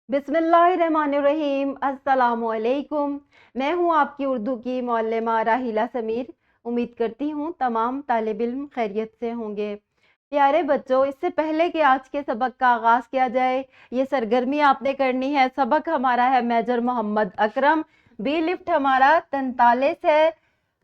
बिस्मिल्लाहिर्रहमानिर्रहीम। अस्सलामुअलैकुम। मैं हूँ आपकी उर्दू की मौल्लमा राहिला समीर। उम्मीद करती हूँ तमाम तालिब इल्म खैरियत से होंगे। प्यारे बच्चों, इससे पहले कि आज के सबक का आगाज़ किया जाए, ये सरगर्मी आपने करनी है। सबक हमारा है major Mohammad Akram. B lift हमारा 43 है।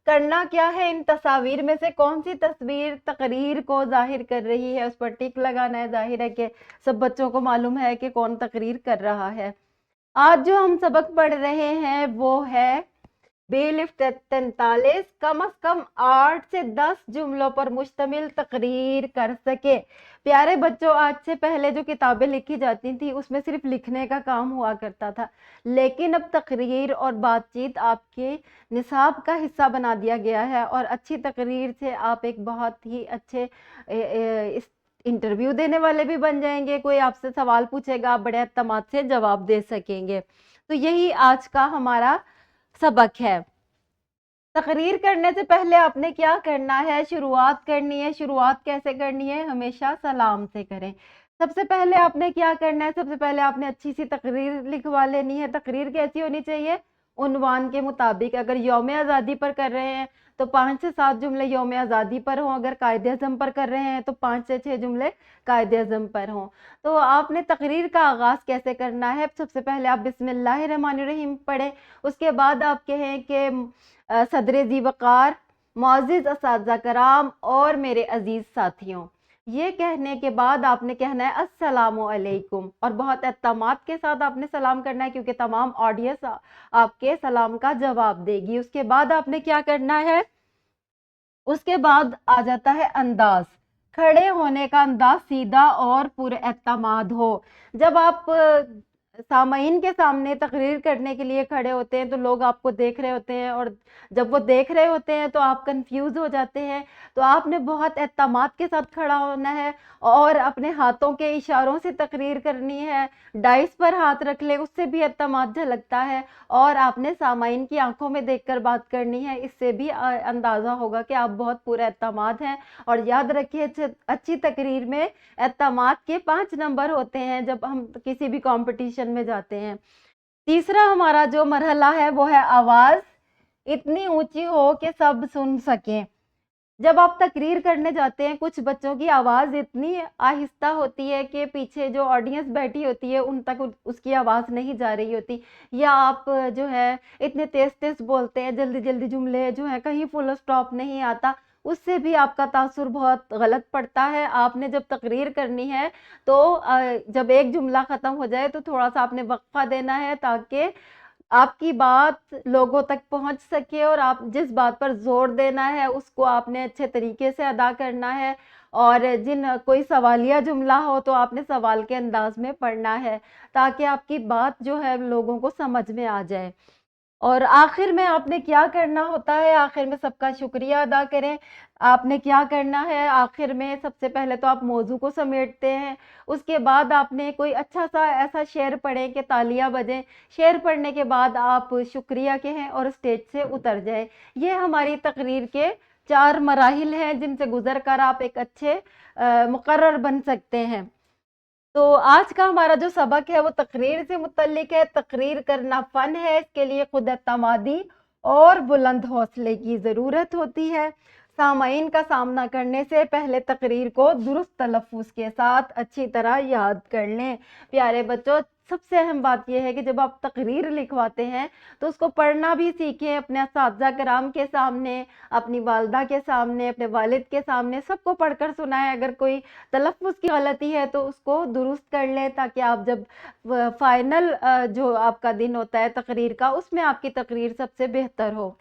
करना क्या है, इन तस्वीर में से कौन सी तस्वीर तकरीर को जाहिर कर रही है उस पर टिक लगाना है। जाहिर है कि सब बच्चों को मालूम है कि कौन तकरीर कर रहा है। आज जो हम सबक पढ़ रहे हैं वो है बी लिफ्ट 43। कम अज कम 8 से 10 जुमलों पर मुश्तमिल तकरीर कर सके। प्यारे बच्चों, आज से पहले जो किताबें लिखी जाती थी उसमें सिर्फ लिखने का काम हुआ करता था, लेकिन अब तकरीर और बातचीत आपके निसाब का हिस्सा बना दिया गया है। और अच्छी तकरीर से आप एक बहुत ही अच्छे इस इंटरव्यू देने वाले भी बन जाएंगे। कोई आपसे सवाल पूछेगा, आप बड़े एतमाद से जवाब दे सकेंगे। तो यही आज का हमारा सबक है। तकरीर करने से पहले आपने क्या करना है, शुरुआत करनी है। शुरुआत कैसे करनी है? हमेशा सलाम से करें। सबसे पहले आपने क्या करना है, सबसे पहले आपने अच्छी सी तकरीर लिखवा लेनी है। तकरीर कैसी होनी चाहिए? उन्वान के मुताबिक। अगर यौम आज़ादी पर कर रहे हैं तो 5 से 7 जुमले यौम आज़ादी पर हों। अगर कायदे आज़म पर कर रहे हैं तो 5 से 6 जुमले कायदे आज़म पर हों। तो आपने तकरीर का आगाज़ कैसे करना है? सबसे पहले आप बिस्मिल्लाहिर्रहमानिर्रहीम पढ़ें। उसके बाद आप कहें कि सदर ज़ी वक़ार, मुअज़्ज़िज़ असातिज़ा कराम और मेरे अजीज़ साथियों। ये कहने के बाद आपने कहना है अस्सलामु अलैकुम, और बहुत एहतमाद के साथ आपने सलाम करना है क्योंकि तमाम ऑडियंस आपके सलाम का जवाब देगी। उसके बाद आपने क्या करना है? उसके बाद आ जाता है अंदाज। खड़े होने का अंदाज सीधा और पुरएतमाद हो। जब आप सामईन के सामने तकरीर करने के लिए खड़े होते हैं तो लोग आपको देख रहे होते हैं, और जब वो देख रहे होते हैं तो आप कंफ्यूज हो जाते हैं। तो आपने बहुत एतमाद के साथ खड़ा होना है और अपने हाथों के इशारों से तकरीर करनी है। डाइस पर हाथ रख ले, उससे भी एतमाद झलकता है। और आपने सामाइन की आंखों में देखकर बात करनी है, इससे भी अंदाज़ा होगा कि आप बहुत पूरा एतमाद हैं। और याद रखिए, अच्छी तकरीर में एतमाद के 5 नंबर होते हैं जब हम किसी भी कंपटीशन में जाते हैं। तीसरा हमारा जो मरहला है वो है आवाज़ इतनी ऊंची हो कि सब सुन सकें। जब आप तकरीर करने जाते हैं, कुछ बच्चों की आवाज़ इतनी आहिस्ता होती है कि पीछे जो ऑडियंस बैठी होती है उन तक उसकी आवाज़ नहीं जा रही होती, या आप जो है इतने तेज़ तेज़ बोलते हैं, जल्दी जल्दी जुमले जो है, कहीं फुल स्टॉप नहीं आता, उससे भी आपका तासुर बहुत गलत पड़ता है। आपने जब तकरीर करनी है तो जब एक जुमला ख़त्म हो जाए तो थोड़ा सा आपने वक्फा देना है ताकि आपकी बात लोगों तक पहुंच सके, और आप जिस बात पर जोर देना है उसको आपने अच्छे तरीके से अदा करना है। और जिन कोई सवालिया जुमला हो तो आपने सवाल के अंदाज में पढ़ना है ताकि आपकी बात जो है लोगों को समझ में आ जाए। और आखिर में आपने क्या करना होता है? आखिर में सबका शुक्रिया अदा करें। आपने क्या करना है आखिर में? सबसे पहले तो आप मौजू को समेटते हैं। उसके बाद आपने कोई अच्छा सा ऐसा शेर पढ़ें कि तालियां बजें। शेर पढ़ने के बाद आप शुक्रिया कहें और स्टेज से उतर जाएं। ये हमारी तकरीर के 4 मराहिल हैं जिनसे गुजर कर आप एक अच्छे मुकर्रर बन सकते हैं। तो आज का हमारा जो सबक है वो तकरीर से मुतल्लिक है। तकरीर करना फ़न है, इसके लिए खुद एतमादी और बुलंद हौसले की ज़रूरत होती है। सामाईन का सामना करने से पहले तकरीर को दुरुस्त तलफ़्फ़ुज़ के साथ अच्छी तरह याद कर लें। प्यारे बच्चों, सबसे अहम बात यह है कि जब आप तकरीर लिखवाते हैं तो उसको पढ़ना भी सीखें। अपने असातिज़ा कराम के सामने, अपनी वालदा के सामने, अपने वालिद के सामने सबको पढ़कर सुनाएं। अगर कोई तलफ़्फ़ुज़ की गलती है तो उसको दुरुस्त कर लें ताकि आप जब फाइनल जो आपका दिन होता है तकरीर का, उसमें आपकी तकरीर सबसे बेहतर हो।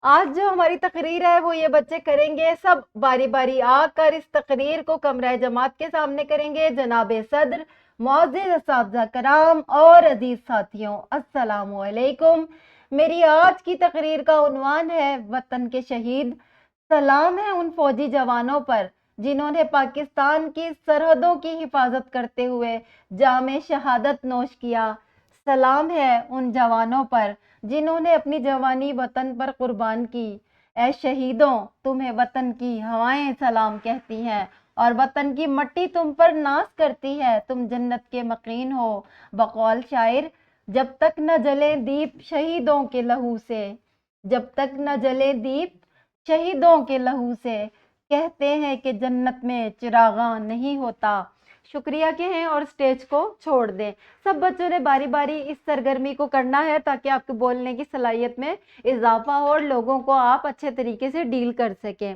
आज जो हमारी तकरीर है वो ये बच्चे करेंगे, सब बारी बारी आकर इस तकरीर को कमरा जमात के सामने करेंगे। जनाब सदर, मुअज़्ज़िज़ असातिज़ा कराम और अजीज साथियों, अस्सलामु अलैकुम। मेरी आज की तकरीर का उन्वान है वतन के शहीद। सलाम है उन फौजी जवानों पर जिन्होंने पाकिस्तान की सरहदों की हिफाजत करते हुए जामे शहादत नोश किया। सलाम है उन जवानों पर जिन्होंने अपनी जवानी वतन पर कुर्बान की। ऐ शहीदों, तुम्हें वतन की हवाएं सलाम कहती हैं اور وطن کی مٹی تم پر ناز کرتی ہے، تم جنت کے مقین ہو۔ بقول شاعر، جب تک نہ جلے دیپ شہیدوں کے لہو سے، جب تک نہ جلے دیپ شہیدوں کے لہو سے، کہتے ہیں کہ جنت میں چراغاں نہیں ہوتا۔ شکریہ کہیں اور سٹیج کو چھوڑ دیں۔ سب بچوں نے باری باری اس سرگرمی کو کرنا ہے تاکہ آپ کے بولنے کی صلاحیت میں اضافہ ہو اور لوگوں کو آپ اچھے طریقے سے ڈیل کر سکیں۔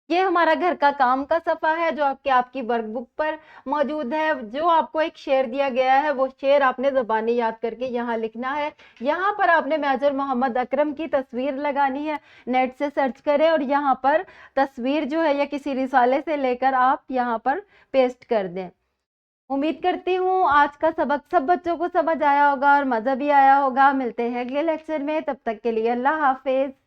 یہ ہمارا گھر کا کام کا صفحہ ہے جو آپ کی ورک بک پر موجود ہے۔ جو آپ کو ایک شعر دیا گیا ہے وہ شعر آپ نے زبانی یاد کر کے یہاں لکھنا ہے۔ یہاں پر آپ نے میجر محمد اکرم کی تصویر لگانی ہے، نیٹ سے سرچ کریں اور یہاں پر تصویر جو ہے یا کسی رسالے سے لے کر آپ یہاں پر پیسٹ کر دیں۔ امید کرتی ہوں آج کا سبق سب بچوں کو سمجھ آیا ہوگا اور مزہ بھی آیا ہوگا۔ ملتے ہیں اگلے لیکچر میں، تب تک کے لیے اللہ حافظ۔